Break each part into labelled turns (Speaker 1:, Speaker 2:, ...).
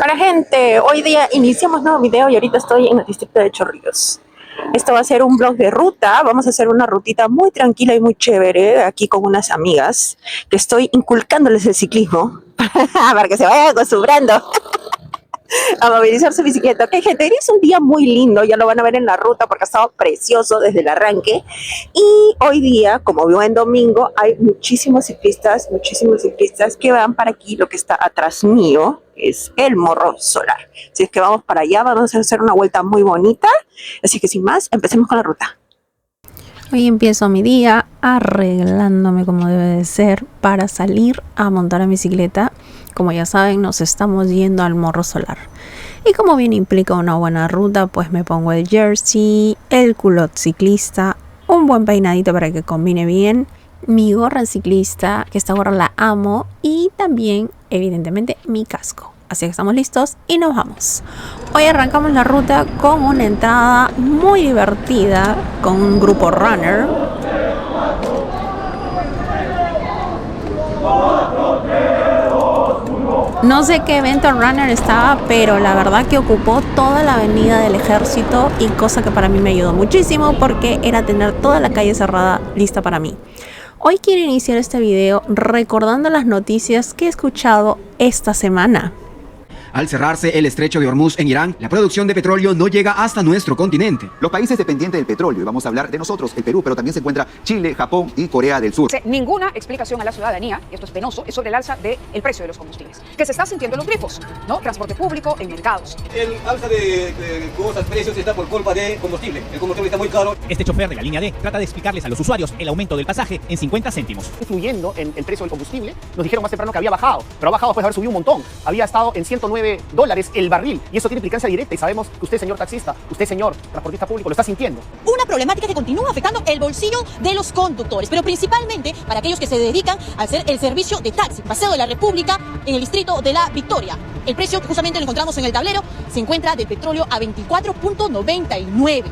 Speaker 1: Hola gente, hoy día iniciamos nuevo video y ahorita estoy en el distrito de Chorrillos. Esto va a ser un vlog de ruta, vamos a hacer una rutita muy tranquila y muy chévere aquí con unas amigas que estoy inculcándoles el ciclismo para que se vayan acostumbrando a movilizar su bicicleta. Ok, gente, hoy es un día muy lindo, ya lo van a ver en la ruta porque ha estado precioso desde el arranque. Y hoy día, como buen domingo, hay muchísimos ciclistas que van para aquí, lo que está atrás mío es el Morro Solar. Si es que vamos para allá, vamos a hacer una vuelta muy bonita. Así que sin más, empecemos con la ruta.
Speaker 2: Hoy empiezo mi día arreglándome como debe de ser para salir a montar en bicicleta. Como ya saben, nos estamos yendo al Morro Solar. Y como bien implica una buena ruta, pues me pongo el jersey, el culot ciclista, un buen peinadito para que combine bien, mi gorra ciclista, que esta gorra la amo, y también, evidentemente, mi casco. Así que estamos listos y nos vamos. Hoy arrancamos la ruta con una entrada muy divertida con un grupo runner. No sé qué evento runner estaba, pero la verdad que ocupó toda la avenida del Ejército, y cosa que para mí me ayudó muchísimo porque era tener toda la calle cerrada lista para mí. Hoy quiero iniciar este video recordando las noticias que he escuchado esta semana.
Speaker 3: Al cerrarse el estrecho de Hormuz en Irán, la producción de petróleo no llega hasta nuestro continente.
Speaker 4: Los países dependientes del petróleo, y vamos a hablar de nosotros, el Perú, pero también se encuentra Chile, Japón y Corea del Sur.
Speaker 5: Ninguna explicación a la ciudadanía, y esto es penoso, es sobre el alza del precio de los combustibles, que se está sintiendo en los grifos, ¿no? Transporte público, en mercados.
Speaker 6: El alza de cosas, precios está por culpa de combustible. El combustible está muy caro.
Speaker 7: Este chofer de la línea D trata de explicarles a los usuarios el aumento del pasaje en 50 céntimos.
Speaker 8: Influyendo en el precio del combustible, nos dijeron más temprano que había bajado, pero ha bajado después de haber subido un montón. Había estado en $109 el barril, y eso tiene implicancia directa, y sabemos que usted, señor taxista, usted, señor transportista público, lo está sintiendo.
Speaker 9: Una problemática que continúa afectando el bolsillo de los conductores, pero principalmente para aquellos que se dedican a hacer el servicio de taxi. Paseo de la República, en el distrito de La Victoria. El precio, que justamente lo encontramos en el tablero, se encuentra del petróleo a 24.99.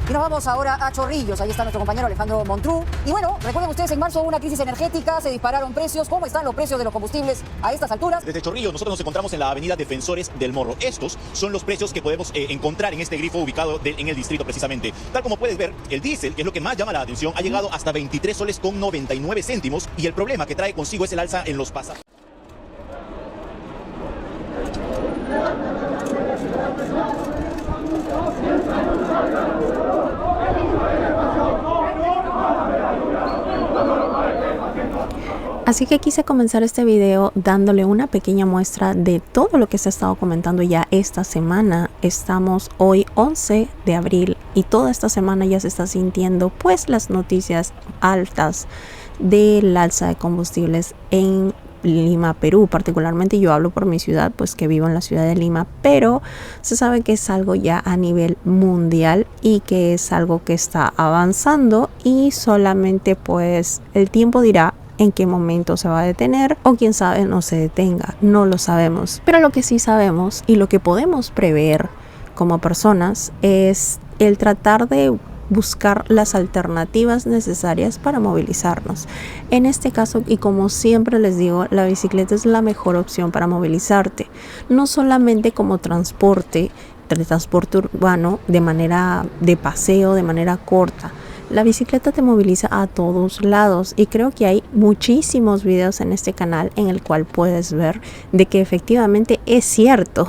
Speaker 10: Y nos vamos ahora a Chorrillos. Ahí está nuestro compañero Alejandro Montrú. Y bueno, recuerden ustedes, en marzo hubo una crisis energética, se dispararon precios. ¿Cómo están los precios de los combustibles a estas alturas?
Speaker 11: Desde Chorrillos nosotros nos encontramos en la avenida Defensores del Morro. Estos son los precios que podemos encontrar en este grifo ubicado en el distrito precisamente. Tal como puedes ver, el diésel, que es lo que más llama la atención, ha llegado hasta 23 soles con 99 céntimos. Y el problema que trae consigo es el alza en los pasajes.
Speaker 2: Así que quise comenzar este video dándole una pequeña muestra de todo lo que se ha estado comentando ya esta semana. Estamos hoy 11 de abril y toda esta semana ya se está sintiendo pues las noticias altas del alza de combustibles en Lima, Perú. Particularmente yo hablo por mi ciudad, pues que vivo en la ciudad de Lima, pero se sabe que es algo ya a nivel mundial y que es algo que está avanzando, y solamente pues el tiempo dirá en qué momento se va a detener, o quién sabe no se detenga, no lo sabemos. Pero lo que sí sabemos y lo que podemos prever como personas es el tratar de buscar las alternativas necesarias para movilizarnos. En este caso, y como siempre les digo, la bicicleta es la mejor opción para movilizarte, no solamente como transporte urbano, de manera de paseo, de manera corta. La bicicleta te moviliza a todos lados, y creo que hay muchísimos videos en este canal en el cual puedes ver de que efectivamente es cierto.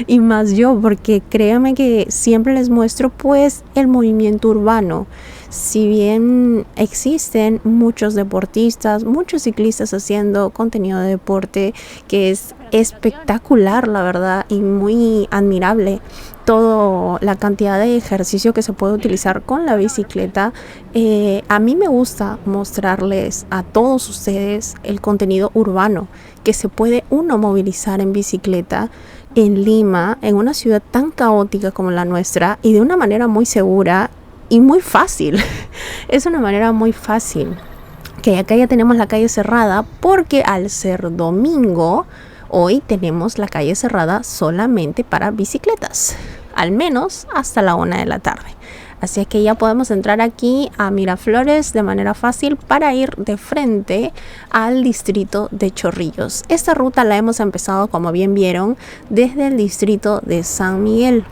Speaker 2: Y más yo, porque créanme que siempre les muestro pues el movimiento urbano. Si bien existen muchos deportistas, muchos ciclistas haciendo contenido de deporte que es espectacular, la verdad, y muy admirable, toda la cantidad de ejercicio que se puede utilizar con la bicicleta, a mí me gusta mostrarles a todos ustedes el contenido urbano que se puede uno movilizar en bicicleta en Lima, en una ciudad tan caótica como la nuestra, y de una manera muy segura y muy fácil. Es una manera muy fácil. Que acá ya tenemos la calle cerrada porque al ser domingo, hoy tenemos la calle cerrada solamente para bicicletas, al menos hasta la 1 de la tarde. Así es que ya podemos entrar aquí a Miraflores de manera fácil para ir de frente al distrito de Chorrillos. Esta ruta la hemos empezado, como bien vieron, desde el distrito de San Miguel.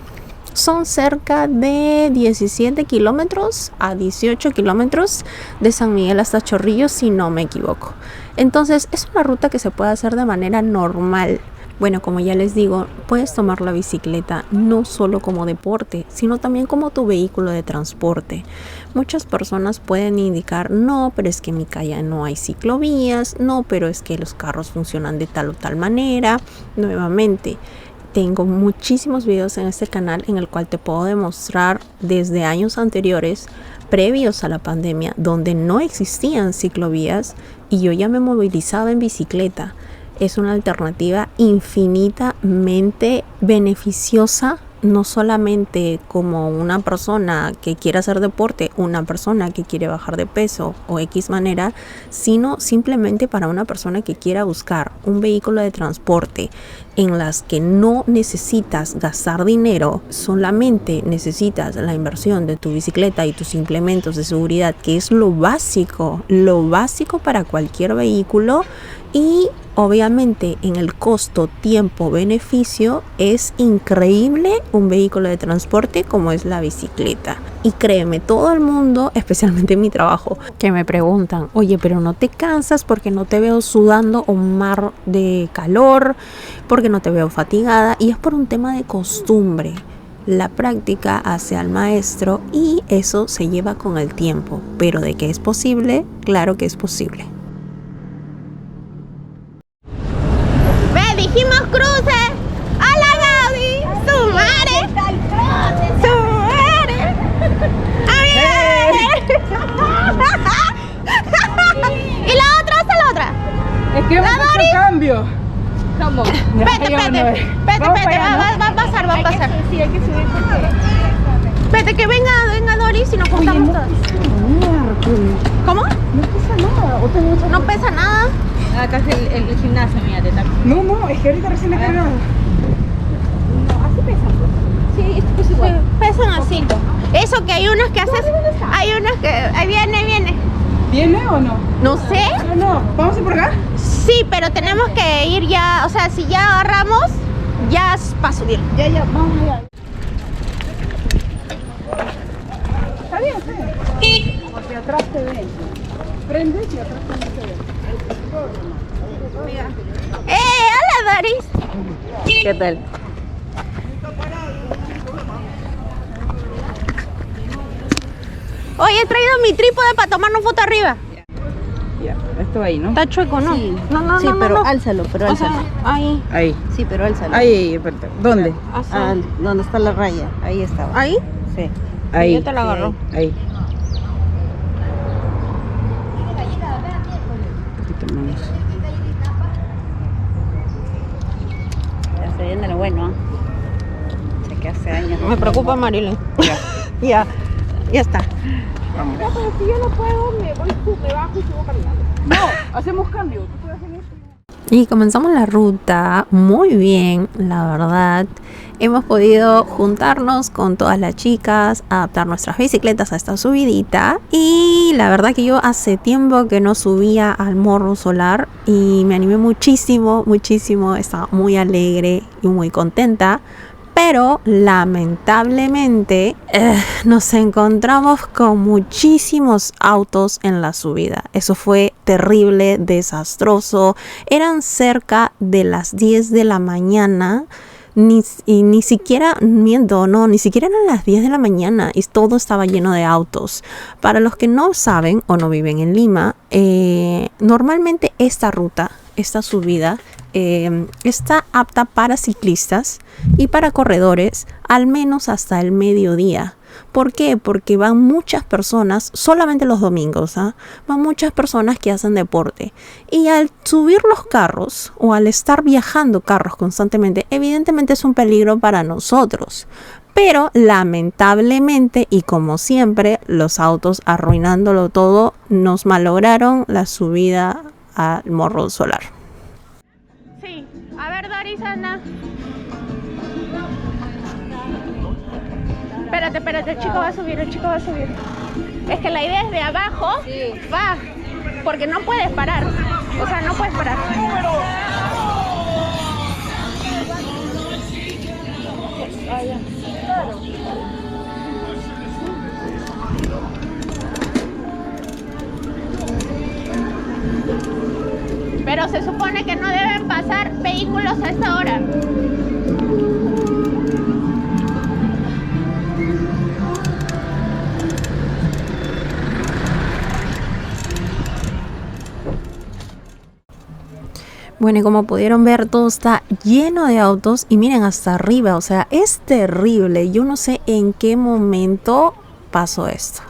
Speaker 2: Son cerca de 17 kilómetros a 18 kilómetros de San Miguel hasta Chorrillos, si no me equivoco. Entonces es una ruta que se puede hacer de manera normal. Bueno, como ya les digo, puedes tomar la bicicleta no solo como deporte, sino también como tu vehículo de transporte. Muchas personas pueden indicar, no, pero es que en mi calle no hay ciclovías, no, pero es que los carros funcionan de tal o tal manera. Nuevamente, tengo muchísimos videos en este canal en el cual te puedo demostrar desde años anteriores, previos a la pandemia, donde no existían ciclovías y yo ya me movilizaba en bicicleta. Es una alternativa infinitamente beneficiosa, no solamente como una persona que quiere hacer deporte, una persona que quiere bajar de peso o X manera, sino simplemente para una persona que quiera buscar un vehículo de transporte en las que no necesitas gastar dinero, solamente necesitas la inversión de tu bicicleta y tus implementos de seguridad, que es lo básico para cualquier vehículo. Y obviamente en el costo, tiempo, beneficio es increíble un vehículo de transporte como es la bicicleta. Y créeme, todo el mundo, especialmente en mi trabajo, que me preguntan, oye, pero no te cansas porque no te veo sudando un mar de calor, porque no te veo fatigada, y es por un tema de costumbre. La práctica hace al maestro y eso se lleva con el tiempo. Pero de que es posible, claro que es posible.
Speaker 12: Dijimos cruce. ¡Hola, Gaby! ¡Su madre! ¡Su madre! ¿Y la otra? ¿Hasta la otra?
Speaker 13: Es que hemos hecho cambio.
Speaker 12: ¿Cómo? Vete, va a pasar. Sí, hay que subir porque... Vete, que venga Doris y nos juntamos todos. ¿Cómo?
Speaker 13: No pesa nada.
Speaker 12: No pesa nada.
Speaker 13: Acá es el gimnasio, mírate. No, es que ahorita recién he cargado. No, así pesan. Sí, esto es igual.
Speaker 12: Sí, pesan así. Eso que hay unas que haces... Hay unas que... Ahí viene.
Speaker 13: ¿Viene o no?
Speaker 12: No sé.
Speaker 13: No, ¿vamos a ir por acá?
Speaker 12: Sí, pero tenemos que ir ya... O sea, si ya agarramos, ya es para subir.
Speaker 13: Ya, vamos allá. Está bien. Porque atrás te ven. Prendes y atrás también te ven.
Speaker 12: ¡Hola, Doris!
Speaker 13: ¿Qué tal?
Speaker 12: Hoy he traído mi trípode para tomarnos foto arriba.
Speaker 13: Ya, esto ahí, ¿no?
Speaker 12: Está chueco, ¿no?
Speaker 13: Sí.
Speaker 12: No.
Speaker 13: Sí, pero
Speaker 12: no.
Speaker 13: álzalo,
Speaker 12: O sea, ahí.
Speaker 13: Ahí.
Speaker 12: Sí, pero álzalo.
Speaker 13: Ahí, espérate. ¿Dónde?
Speaker 12: ¿Dónde está la raya? Ahí estaba. ¿Ahí?
Speaker 13: Sí. Ahí.
Speaker 12: Yo te la agarro.
Speaker 13: Ahí.
Speaker 12: Ya se viene lo bueno, sé que hace años.
Speaker 2: Me preocupa, Marilyn.
Speaker 12: Ya está.
Speaker 13: Vamos.
Speaker 12: Ya, pero si yo no puedo, me bajo y sigo caminando.
Speaker 13: No, hacemos cambio. Tú puedes hacer esto.
Speaker 2: Y comenzamos la ruta muy bien, la verdad. Hemos podido juntarnos con todas las chicas, adaptar nuestras bicicletas a esta subidita. Y la verdad que yo hace tiempo que no subía al Morro Solar y me animé muchísimo. Estaba muy alegre y muy contenta. Pero lamentablemente nos encontramos con muchísimos autos en la subida. Eso fue terrible, desastroso. Eran cerca de las 10 de la mañana. Ni siquiera eran las 10 de la mañana y todo estaba lleno de autos. Para los que no saben o no viven en Lima, normalmente esta subida está apta para ciclistas y para corredores al menos hasta el mediodía. ¿Por qué? Porque van muchas personas, solamente los domingos, van muchas personas que hacen deporte. Y al subir los carros o al estar viajando carros constantemente, evidentemente es un peligro para nosotros. Pero lamentablemente, y como siempre, los autos arruinándolo todo, nos malograron la subida al Morro Solar.
Speaker 12: Sí, a ver, Doris, anda. Espérate, el chico va a subir, Es que la idea es de abajo, va, porque no puedes parar. O sea, no puedes parar. Pero se supone que no deben pasar vehículos a esta hora.
Speaker 2: Bueno, y como pudieron ver, todo está lleno de autos y miren hasta arriba, o sea, es terrible. Yo no sé en qué momento pasó esto.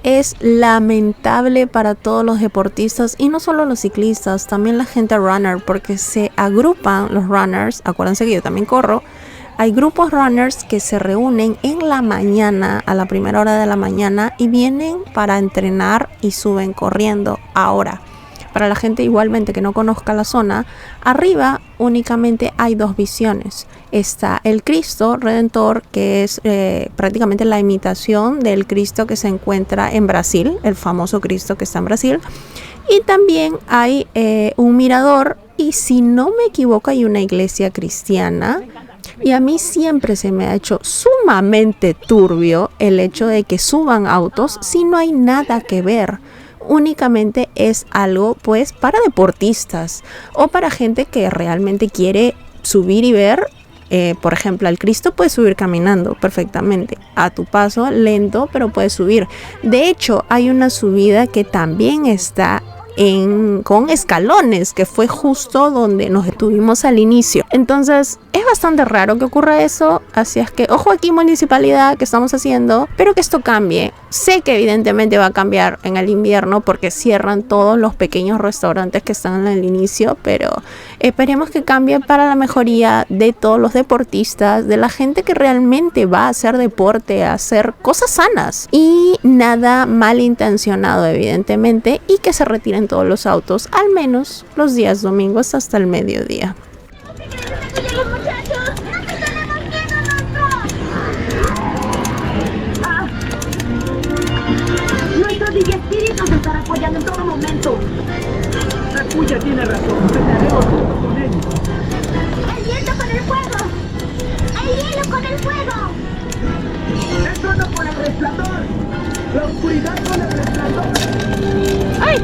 Speaker 2: Es lamentable para todos los deportistas y no solo los ciclistas, también la gente runner, porque se agrupan los runners. Acuérdense que yo también corro. Hay grupos runners que se reúnen en la mañana, a la primera hora de la mañana, y vienen para entrenar y suben corriendo. Ahora, para la gente igualmente que no conozca la zona, arriba únicamente hay dos visiones. Está el Cristo Redentor, que es prácticamente la imitación del Cristo que se encuentra en Brasil, el famoso Cristo que está en Brasil. Y también hay un mirador, y si no me equivoco hay una iglesia cristiana. Y a mí siempre se me ha hecho sumamente turbio el hecho de que suban autos si no hay nada que ver. Únicamente es algo pues para deportistas o para gente que realmente quiere subir y ver. Por ejemplo, al Cristo puedes subir caminando perfectamente, a tu paso lento, pero puedes subir. De hecho, hay una subida que también está con escalones, que fue justo donde nos detuvimos al inicio. Entonces es bastante raro que ocurra eso, así es que ojo aquí, municipalidad, que estamos haciendo, pero que esto cambie. Sé que evidentemente va a cambiar en el invierno porque cierran todos los pequeños restaurantes que están en el inicio, pero esperemos que cambie para la mejoría de todos los deportistas, de la gente que realmente va a hacer deporte, a hacer cosas sanas y nada malintencionado evidentemente, y que se retiren todos los autos, al menos los días domingos hasta el mediodía.
Speaker 14: Nuestros espíritus nos están apoyando en todo momento. La puya tiene razón, estaremos juntos con ellos. El viento con el fuego, el hielo con el fuego, el trono con el resplandor, la oscuridad con el resplandor.
Speaker 12: ¡Ay!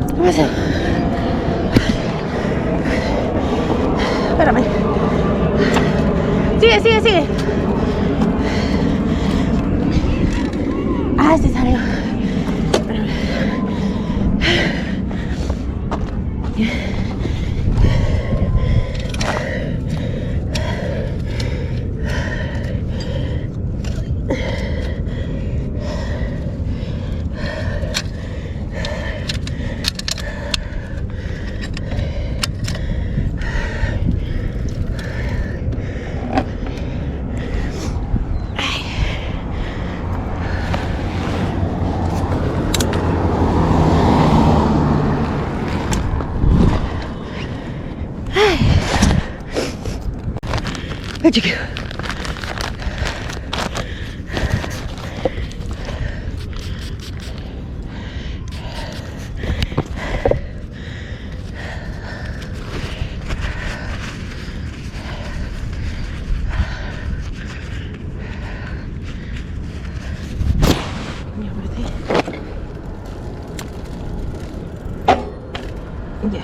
Speaker 12: ¿Qué pasa? Espérame. Sigue. Ah, este salió. Espérame. Ay, chiquillo. Ya.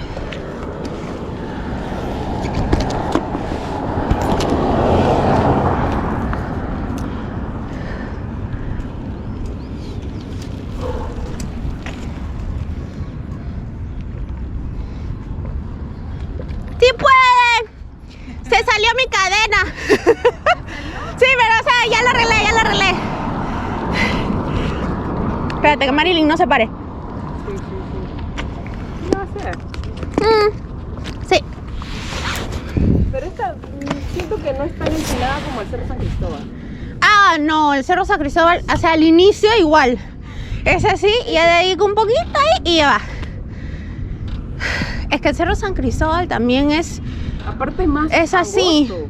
Speaker 12: ¡Sí pueden! Se salió mi cadena. Sí, pero o sea, ya la arreglé. Espérate que Marilyn no se pare.
Speaker 13: ¿Qué va a hacer?
Speaker 12: Sí.
Speaker 13: Pero esta siento que no es tan empinada como el Cerro San Cristóbal.
Speaker 12: Ah, no, el Cerro San Cristóbal, o sea, al inicio igual. Es así, y ya de ahí un poquito ahí y ya va. Es que el Cerro San Cristóbal también es...
Speaker 13: Aparte más
Speaker 12: es así.
Speaker 13: famoso.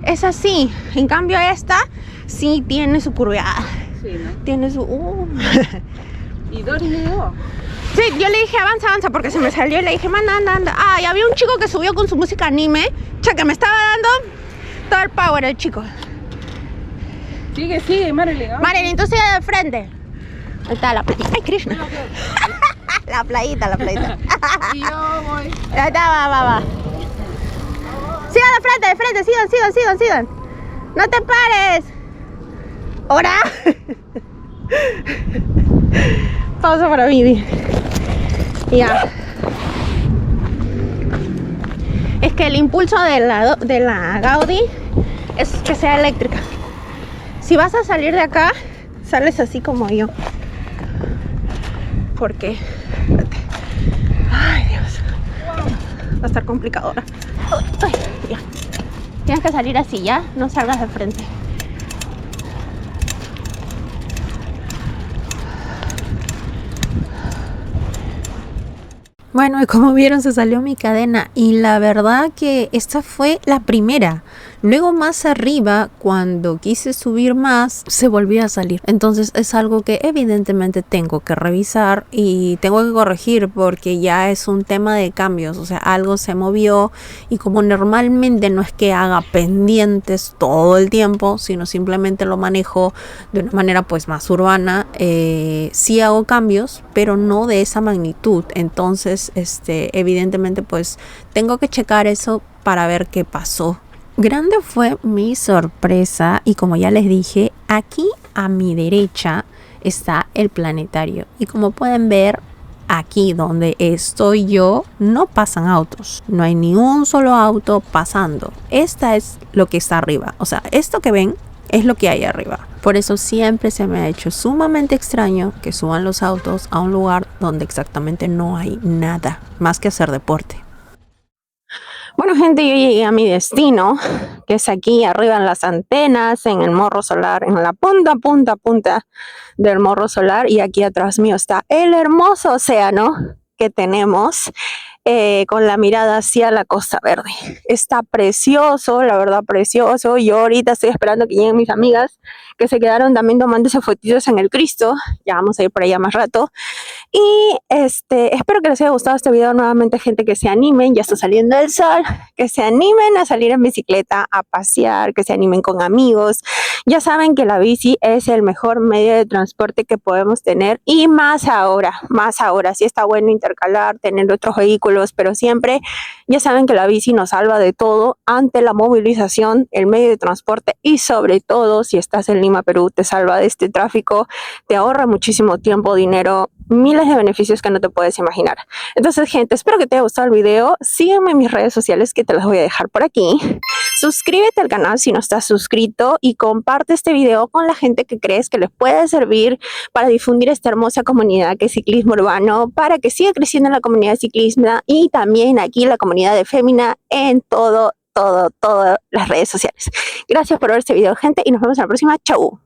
Speaker 12: es así. En cambio esta sí tiene su curveada.
Speaker 13: Sí, ¿no?
Speaker 12: Tiene su...
Speaker 13: ¿Y Doris le dio?
Speaker 12: Sí, yo le dije avanza, avanza, porque se me salió y le dije, manda, anda, anda. Ah, y había un chico que subió con su música anime. Que me estaba dando todo el power el chico.
Speaker 13: Sigue, sigue, Marilyn.
Speaker 12: Marilyn, tú sigue de frente. Ahí está la playita. Ay, Krishna. La playita, la playita.
Speaker 13: Y yo voy.
Speaker 12: Ahí está, va. Sigan de frente, sigan. No te pares. ¿Ahora? Pausa para mí. Ya. Es que el impulso de la Gaudi es que sea eléctrica. Si vas a salir de acá, sales así como yo. Porque... Ay, Dios. Va a estar complicado ahora. Ay, ya. Tienes que salir así, ¿ya? No salgas de frente.
Speaker 2: Bueno, y como vieron se salió mi cadena y la verdad que esta fue la primera. Luego más arriba, cuando quise subir más, se volvió a salir. Entonces es algo que evidentemente tengo que revisar y tengo que corregir porque ya es un tema de cambios. O sea, algo se movió y como normalmente no es que haga pendientes todo el tiempo, sino simplemente lo manejo de una manera pues más urbana, sí hago cambios, pero no de esa magnitud. Entonces, evidentemente pues tengo que checar eso para ver qué pasó. Grande fue mi sorpresa y como ya les dije, aquí a mi derecha está el planetario y como pueden ver aquí donde estoy yo no pasan autos, no hay ni un solo auto pasando. Esta es lo que está arriba, o sea, esto que ven es lo que hay arriba. Por eso siempre se me ha hecho sumamente extraño que suban los autos a un lugar donde exactamente no hay nada más que hacer deporte.
Speaker 1: Bueno, gente, yo llegué a mi destino, que es aquí arriba en las antenas, en el morro solar, en la punta del morro solar. Y aquí atrás mío está el hermoso océano que tenemos, con la mirada hacia la Costa Verde. Está precioso, la verdad, precioso. Yo ahorita estoy esperando que lleguen mis amigas, que se quedaron también tomándose fotitos en el Cristo. Ya vamos a ir por allá más rato. Y espero que les haya gustado este video. Nuevamente, gente, que se animen, ya está saliendo el sol, que se animen a salir en bicicleta, a pasear, que se animen con amigos. Ya saben que la bici es el mejor medio de transporte que podemos tener y más ahora, sí está bueno intercalar, tener otros vehículos, pero siempre ya saben que la bici nos salva de todo ante la movilización, el medio de transporte y sobre todo si estás en Lima, Perú, te salva de este tráfico, te ahorra muchísimo tiempo, dinero, miles de beneficios que no te puedes imaginar. Entonces, gente, espero que te haya gustado el video. Sígueme en mis redes sociales que te las voy a dejar por aquí. Suscríbete al canal si no estás suscrito y comparte este video con la gente que crees que les puede servir para difundir esta hermosa comunidad que es ciclismo urbano, para que siga creciendo la comunidad de ciclismo y también aquí la comunidad de Fémina en todas las redes sociales. Gracias por ver este video, gente, y nos vemos en la próxima. Chau.